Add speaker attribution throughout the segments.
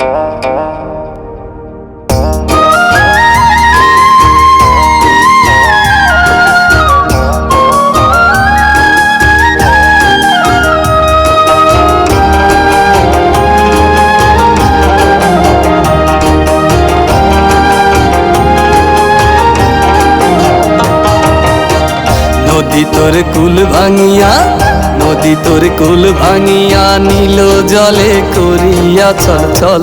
Speaker 1: নদী তোর কুল ভাঙিয়া, নদী তোর কুল ভাঙিয়া নিল জলে করিয়া ছল ছল।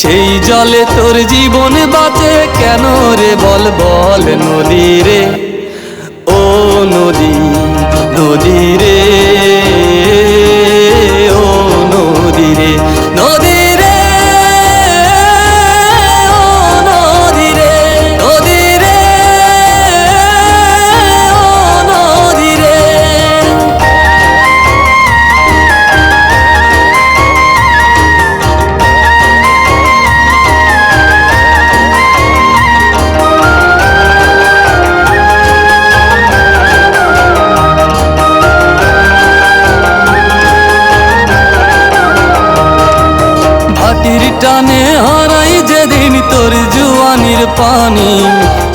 Speaker 1: সেই জলে তোর জীবন বাঁচে কেন রে বল বল নদী রে, ও নদী নদী রে, ও নদী রে, নদী রে, ও নদী রে, নদী রে, ও নদী রে। ভাটির টানে হারাই যেদিন তোর জুয়ানির পানি,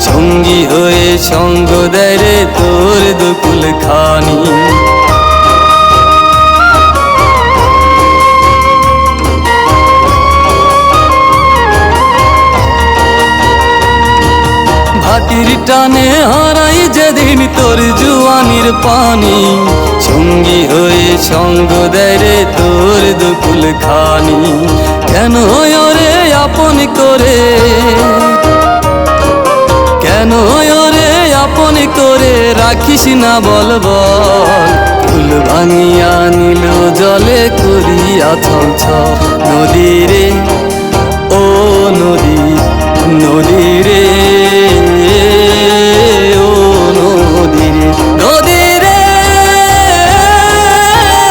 Speaker 1: সঙ্গী হয়ে সঙ্গ দেয় রে তোর দুকুল খানি। ভাটির টানে হারাই যেদিন তোর জুয়ানির পানি, সঙ্গী হয়ে সঙ্গ দেয় রে তোর দুকুল খানি। কেন ওরে আপন করে, কেন ওরে আপন করে রাখিস না বল বল। ফুল ভাঙিয়া নিল জলে করিয়া ছল ছল। নদী রে, ও নদী নদী রে, ও নদী রে, নদী রে,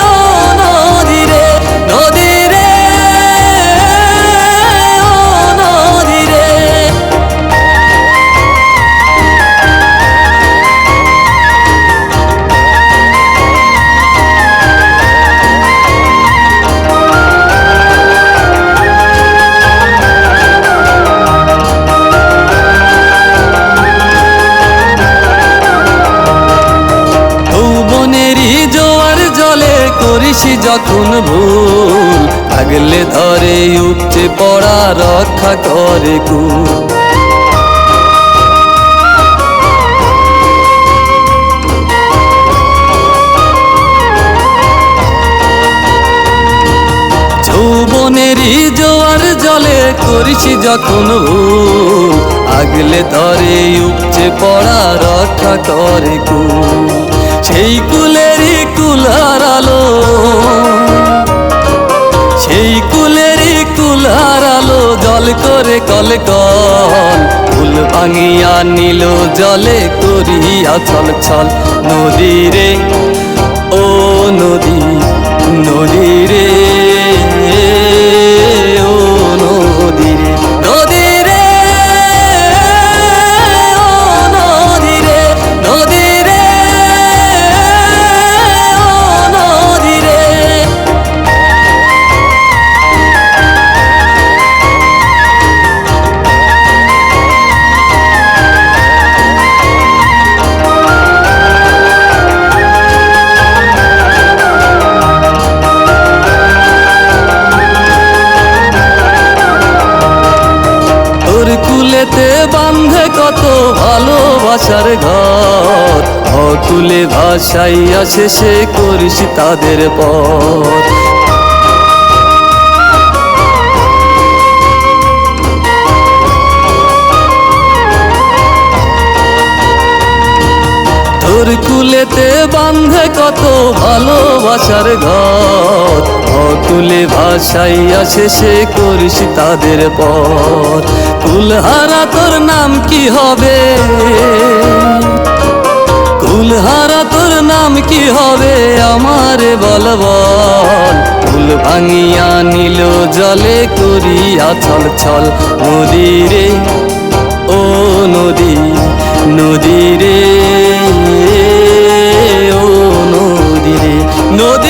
Speaker 1: ও নদী রে, নদী রে, ও নদী রে। জোয়ার জলে করিস যখন ভুল, আগলে ধরে উপচে পড়া রক্ষা করে কুল। যৌবনেরই জোয়ার জলে করিস যখন ভুল, আগলে ধরে উপচে পড়া রক্ষা করে কুল। সেই কুলেরই কুল হারালো, সেই কুলেরই কুল হারালো জল করে কল কল। ফুল ভাঙিয়া নিল জলে করিয়া ছল ছল। নদী রে, ও নদী নদী রে, ও নদী রে, নদী রে, ও নদী রে, নদী রে, ও নদী রে। তোর কুলেতে বাঁধে কত ভালোবাসার ঘর, অকুলে ভাসাইয়া শেষে করিস তাদের পর। তোর কুলেতে বাঁধে কত ভালোবাসার ঘর, অকুলে ভাসাইয়া শেষে করিস তাদের পর। কুলহারা তোর নাম কি হবে, কুলহারা তোর নাম কি হবে আমার বল বল। ফুল ভাঙিয়া নিল জলে করিয়া ছল ছল। নদী রে, ও নদী নদী রে, ও নদী রে, নদী